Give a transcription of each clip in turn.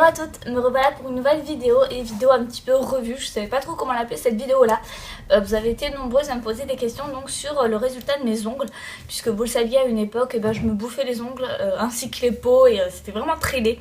à toutes, me revoilà pour une nouvelle vidéo et vidéo un petit peu revue. Je savais pas trop comment l'appeler cette vidéo là. Vous avez été nombreuses à me poser des questions donc sur le résultat de mes ongles, puisque vous le saviez à une époque, je me bouffais les ongles ainsi que les peaux et c'était vraiment très laid.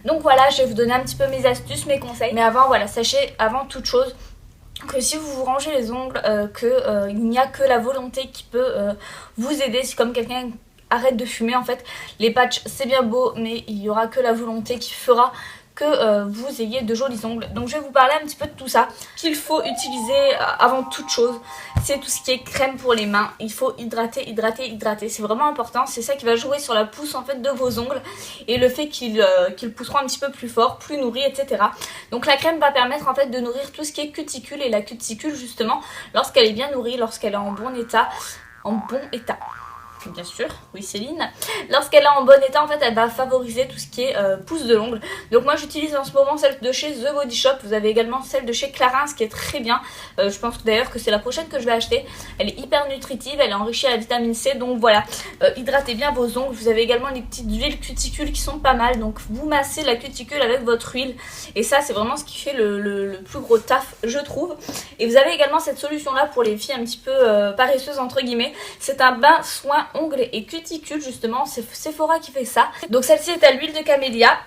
Donc voilà, je vais vous donner un petit peu mes astuces, mes conseils. Mais avant, voilà, sachez avant toute chose que si vous vous rangez les ongles, il n'y a que la volonté qui peut vous aider. Si comme quelqu'un arrête de fumer, en fait, les patchs c'est bien beau, mais il n'y aura que la volonté qui fera que vous ayez de jolis ongles. Donc je vais vous parler un petit peu de tout ça. Qu'il faut utiliser avant toute chose, c'est tout ce qui est crème pour les mains. Il faut hydrater, hydrater, hydrater. C'est vraiment important. C'est ça qui va jouer sur la pousse en fait de vos ongles et le fait qu'ils pousseront un petit peu plus fort, plus nourris, etc. Donc la crème va permettre en fait de nourrir tout ce qui est cuticule, et la cuticule justement, lorsqu'elle est bien nourrie, lorsqu'elle est en bon état, bien sûr, oui Céline, lorsqu'elle est en bon état, en fait elle va favoriser tout ce qui est pousse de l'ongle. Donc moi j'utilise en ce moment celle de chez The Body Shop. Vous avez également celle de chez Clarins qui est très bien. Je pense d'ailleurs que c'est la prochaine que je vais acheter. Elle est hyper nutritive, elle est enrichie à la vitamine C. Donc voilà, hydratez bien vos ongles. Vous avez également les petites huiles cuticules qui sont pas mal. Donc vous massez la cuticule avec votre huile, et ça c'est vraiment ce qui fait le plus gros taf, je trouve. Et vous avez également cette solution là pour les filles un petit peu paresseuses entre guillemets. C'est un bain soin ongles et cuticules, justement, c'est Sephora qui fait ça. Donc celle-ci est à l'huile de camélia.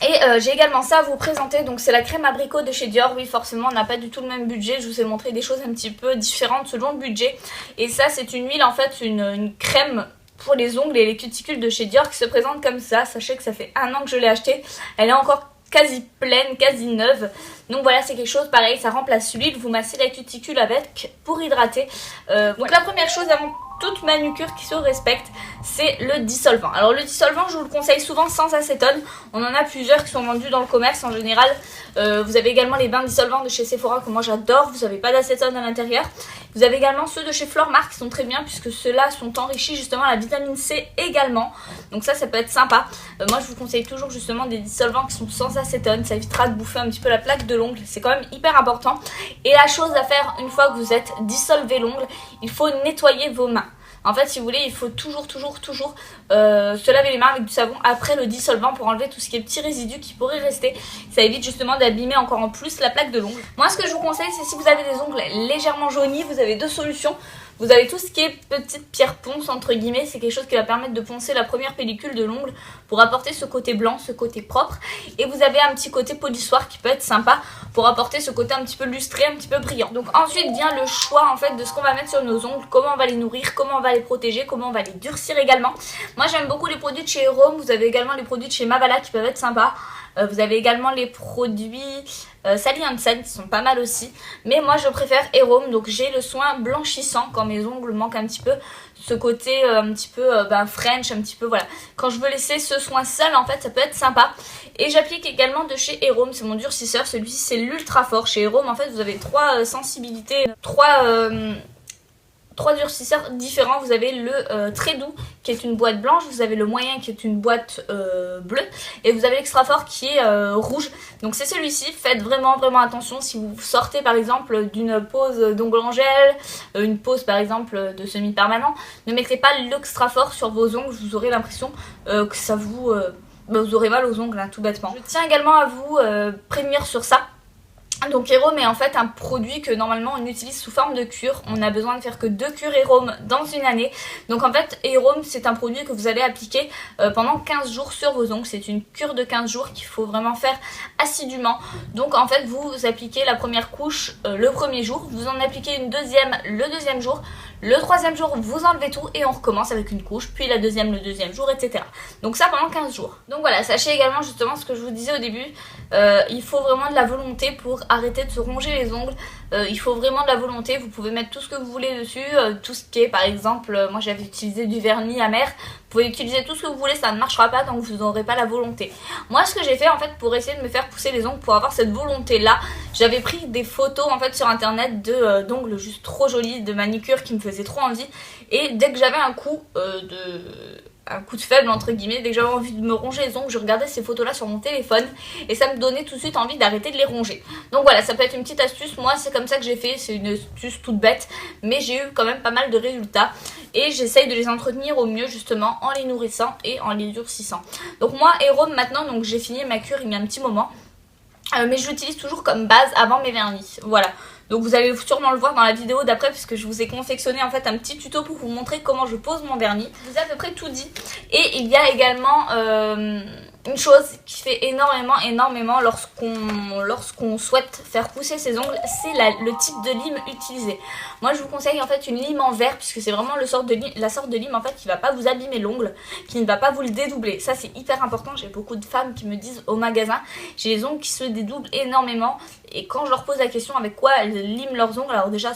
Et j'ai également ça à vous présenter, donc c'est la crème abricot de chez Dior. Oui, forcément on n'a pas du tout le même budget, je vous ai montré des choses un petit peu différentes selon le budget. Et ça c'est une huile en fait, une crème pour les ongles et les cuticules de chez Dior qui se présente comme ça. Sachez que ça fait 1 an que je l'ai achetée, elle est encore quasi pleine, quasi neuve. Donc voilà, c'est quelque chose pareil, ça remplace l'huile, vous massez la cuticule avec pour hydrater. Donc la première chose avant toute manucure qui se respecte, c'est le dissolvant. Alors le dissolvant, je vous le conseille souvent sans acétone. On en a plusieurs qui sont vendus dans le commerce en général. Vous avez également les bains dissolvants de chez Sephora que moi j'adore. Vous n'avez pas d'acétone à l'intérieur. Vous avez également ceux de chez Flormar qui sont très bien, puisque ceux-là sont enrichis justement à la vitamine C également. Donc ça peut être sympa. Moi je vous conseille toujours justement des dissolvants qui sont sans acétone. Ça évitera de bouffer un petit peu la plaque de l'ongle. C'est quand même hyper important. Et la chose à faire une fois que vous êtes dissolvé l'ongle, il faut nettoyer vos mains. En fait, si vous voulez, il faut toujours se laver les mains avec du savon après le dissolvant pour enlever tout ce qui est petits résidus qui pourraient rester. Ça évite justement d'abîmer encore en plus la plaque de l'ongle. Moi, ce que je vous conseille, c'est si vous avez des ongles légèrement jaunis, vous avez 2 solutions. Vous avez tout ce qui est petite pierre ponce entre guillemets, c'est quelque chose qui va permettre de poncer la première pellicule de l'ongle pour apporter ce côté blanc, ce côté propre. Et vous avez un petit côté polissoir qui peut être sympa pour apporter ce côté un petit peu lustré, un petit peu brillant. Donc ensuite vient le choix en fait de ce qu'on va mettre sur nos ongles, comment on va les nourrir, comment on va les protéger, comment on va les durcir également. Moi j'aime beaucoup les produits de chez Home, vous avez également les produits de chez Mavala qui peuvent être sympas. Vous avez également les produits Sally Hansen qui sont pas mal aussi. Mais moi je préfère Home, donc j'ai le soin blanchissant quand mes ongles manquent un petit peu. Ce côté un petit peu French, un petit peu voilà. Quand je veux laisser ce soin seul en fait ça peut être sympa. Et j'applique également de chez Home, c'est mon durcisseur. Celui-ci c'est l'ultra fort. Chez Home en fait vous avez 3 sensibilités, 3 durcisseurs différents. Vous avez le très doux qui est une boîte blanche, vous avez le moyen qui est une boîte bleue, et vous avez l'extra fort qui est rouge. Donc c'est celui-ci. Faites vraiment attention si vous sortez par exemple d'une pose d'ongles en gel, une pose par exemple de semi-permanent, ne mettez pas l'extra fort sur vos ongles, vous aurez l'impression que ça vous aurez mal aux ongles tout bêtement. Je tiens également à vous prévenir sur ça. Donc Home est en fait un produit que normalement on utilise sous forme de cure. On a besoin de faire que 2 cures Home dans une année. Donc en fait Home c'est un produit que vous allez appliquer pendant 15 jours sur vos ongles. C'est une cure de 15 jours qu'il faut vraiment faire assidûment. Donc en fait vous appliquez la première couche le premier jour, vous en appliquez une deuxième le deuxième jour, le troisième jour vous enlevez tout et on recommence avec une couche, puis la deuxième le deuxième jour, etc. Donc ça pendant 15 jours. Donc voilà, sachez également justement ce que je vous disais au début, il faut vraiment de la volonté pour arrêter de se ronger les ongles. Il faut vraiment de la volonté, vous pouvez mettre tout ce que vous voulez dessus, tout ce qui est par exemple, moi j'avais utilisé du vernis amer, vous pouvez utiliser tout ce que vous voulez, ça ne marchera pas tant que vous n'aurez pas la volonté. Moi ce que j'ai fait en fait pour essayer de me faire pousser les ongles, pour avoir cette volonté là, j'avais pris des photos en fait sur internet d'ongles juste trop jolis, de manicure qui me faisaient trop envie, et dès que j'avais un coup un coup de faible entre guillemets. Dès que j'avais envie de me ronger les ongles, je regardais ces photos là sur mon téléphone et ça me donnait tout de suite envie d'arrêter de les ronger. Donc voilà, ça peut être une petite astuce. Moi c'est comme ça que j'ai fait, c'est une astuce toute bête, mais j'ai eu quand même pas mal de résultats et j'essaye de les entretenir au mieux justement en les nourrissant et en les durcissant. Donc moi et Rome maintenant, donc j'ai fini ma cure il y a un petit moment, mais je l'utilise toujours comme base avant mes vernis. Voilà. Donc vous allez sûrement le voir dans la vidéo d'après puisque je vous ai confectionné en fait un petit tuto pour vous montrer comment je pose mon vernis. Je vous ai à peu près tout dit. Et il y a également une chose qui fait énormément lorsqu'on souhaite faire pousser ses ongles, c'est le type de lime utilisé. Moi je vous conseille en fait une lime en verre puisque c'est vraiment la sorte de lime en fait qui va pas vous abîmer l'ongle, qui ne va pas vous le dédoubler. Ça c'est hyper important, j'ai beaucoup de femmes qui me disent au magasin, j'ai les ongles qui se dédoublent énormément et quand je leur pose la question avec quoi elles liment leurs ongles, alors déjà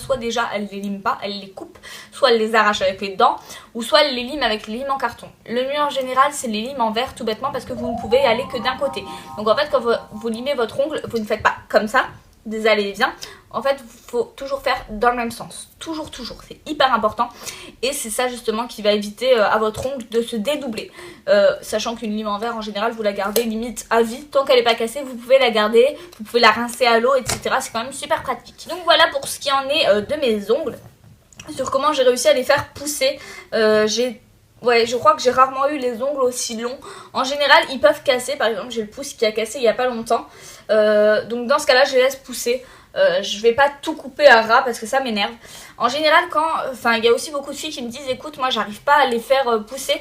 elles les liment pas, elles les coupent, soit elles les arrachent avec les dents ou soit elles les liment avec les limes en carton. Le mieux en général c'est les limes en verre tout bêtement parce que vous ne pouvez aller que d'un côté. Donc en fait quand vous limez votre ongle, vous ne faites pas comme ça, des allers-et-vient. En fait il faut toujours faire dans le même sens, toujours, c'est hyper important et c'est ça justement qui va éviter à votre ongle de se dédoubler, sachant qu'une lime en verre en général vous la gardez limite à vie, tant qu'elle n'est pas cassée vous pouvez la garder, vous pouvez la rincer à l'eau etc, c'est quand même super pratique. Donc voilà pour ce qui en est de mes ongles, sur comment j'ai réussi à les faire pousser. Je crois que j'ai rarement eu les ongles aussi longs. En général, ils peuvent casser. Par exemple, j'ai le pouce qui a cassé il n'y a pas longtemps. Donc dans ce cas-là, je les laisse pousser. Je vais pas tout couper à ras parce que ça m'énerve. En général, il y a aussi beaucoup de filles qui me disent écoute, moi j'arrive pas à les faire pousser,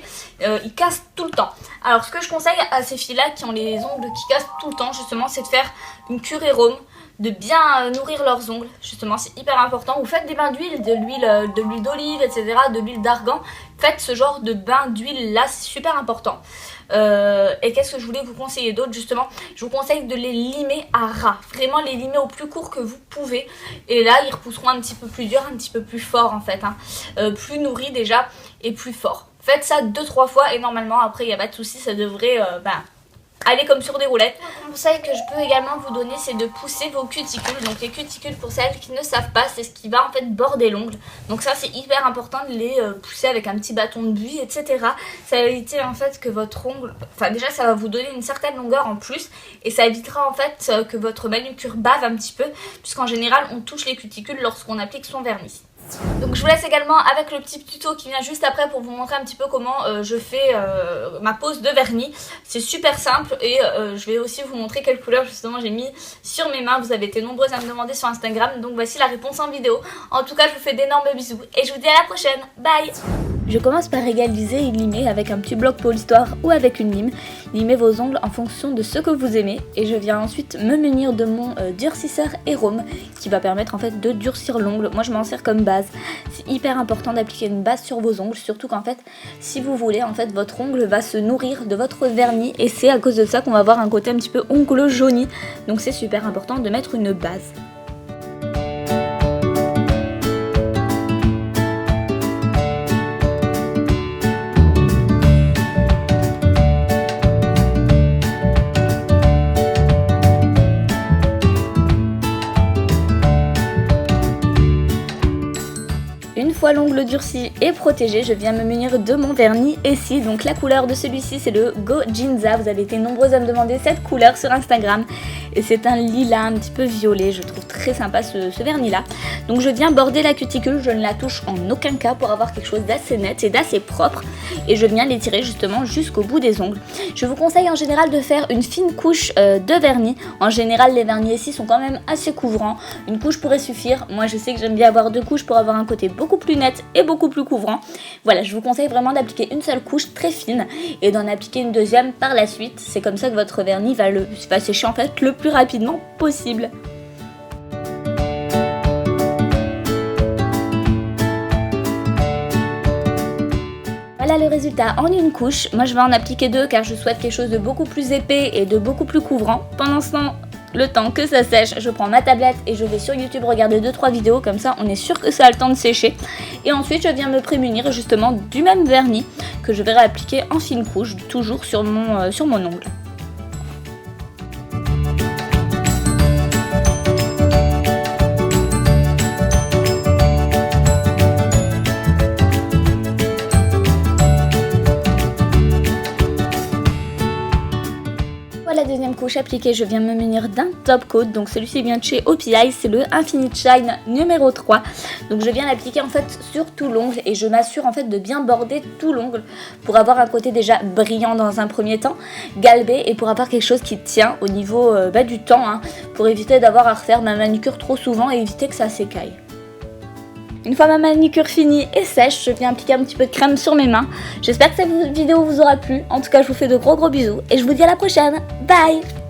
ils cassent tout le temps. Alors ce que je conseille à ces filles-là qui ont les ongles qui cassent tout le temps, justement, c'est de faire une cure Rome, de bien nourrir leurs ongles, justement c'est hyper important. Vous faites des bains d'huile, de l'huile d'olive, etc., de l'huile d'argan. Faites ce genre de bain d'huile là, c'est super important. Et qu'est-ce que je voulais vous conseiller d'autre justement? Je vous conseille de les limer à ras, vraiment les limer au plus court que vous pouvez. Et là ils repousseront un petit peu plus dur, un petit peu plus fort en fait, plus nourri déjà et plus fort. Faites ça 2-3 fois et normalement après il n'y a pas de souci, ça devrait aller comme sur des roulettes. Un conseil que je peux également vous donner, c'est de pousser vos cuticules. Donc les cuticules, pour celles qui ne savent pas, c'est ce qui va en fait border l'ongle. Donc ça c'est hyper important de les pousser avec un petit bâton de buis, etc. Ça va éviter en fait que votre ongle, déjà ça va vous donner une certaine longueur en plus et ça évitera en fait que votre manucure bave un petit peu, puisqu'en général on touche les cuticules lorsqu'on applique son vernis. Donc je vous laisse également avec le petit tuto qui vient juste après pour vous montrer un petit peu comment je fais ma pose de vernis. C'est super simple et je vais aussi vous montrer quelle couleur justement j'ai mis sur mes mains. Vous avez été nombreuses à me demander sur Instagram, donc voici la réponse en vidéo. En tout cas je vous fais d'énormes bisous et je vous dis à la prochaine. Bye. Je commence par égaliser et limer avec un petit bloc polistoire ou avec une lime. Limez vos ongles en fonction de ce que vous aimez et je viens ensuite me munir de mon durcisseur Rome qui va permettre en fait de durcir l'ongle. Moi je m'en sers comme base. C'est hyper important d'appliquer une base sur vos ongles, surtout qu'en fait si vous voulez en fait votre ongle va se nourrir de votre vernis et c'est à cause de ça qu'on va avoir un côté un petit peu ongle jauni. Donc c'est super important de mettre une base. Une fois l'ongle durci et protégé, je viens me munir de mon vernis Essie. Donc la couleur de celui-ci c'est le Go Ginza. Vous avez été nombreux à me demander cette couleur sur Instagram. Et c'est un lilas un petit peu violet. Je trouve très sympa ce vernis là. Donc je viens border la cuticule. Je ne la touche en aucun cas pour avoir quelque chose d'assez net et d'assez propre. Et je viens l'étirer justement jusqu'au bout des ongles. Je vous conseille en général de faire une fine couche de vernis. En général les vernis Essie sont quand même assez couvrants. Une couche pourrait suffire. Moi je sais que j'aime bien avoir 2 couches pour avoir un côté beaucoup plus net et beaucoup plus couvrant. Voilà, je vous conseille vraiment d'appliquer une seule couche très fine et d'en appliquer une deuxième par la suite. C'est comme ça que votre vernis va sécher en fait le plus rapidement possible. Voilà le résultat en une couche. Moi je vais en appliquer 2 car je souhaite quelque chose de beaucoup plus épais et de beaucoup plus couvrant. Pendant ce temps, le temps que ça sèche, je prends ma tablette et je vais sur YouTube regarder 2-3 vidéos, comme ça on est sûr que ça a le temps de sécher. Et ensuite je viens me prémunir justement du même vernis que je vais réappliquer en fine couche, toujours sur mon ongle. couche appliquée, je viens me munir d'un top coat. Donc celui-ci vient de chez OPI, c'est le Infinite Shine numéro 3. Donc je viens l'appliquer en fait sur tout l'ongle et je m'assure en fait de bien border tout l'ongle pour avoir un côté déjà brillant dans un premier temps, galbé, et pour avoir quelque chose qui tient au niveau du temps, hein, pour éviter d'avoir à refaire ma manucure trop souvent et éviter que ça s'écaille. Une fois ma manucure finie et sèche, je viens appliquer un petit peu de crème sur mes mains. J'espère que cette vidéo vous aura plu. En tout cas, je vous fais de gros bisous et je vous dis à la prochaine. Bye!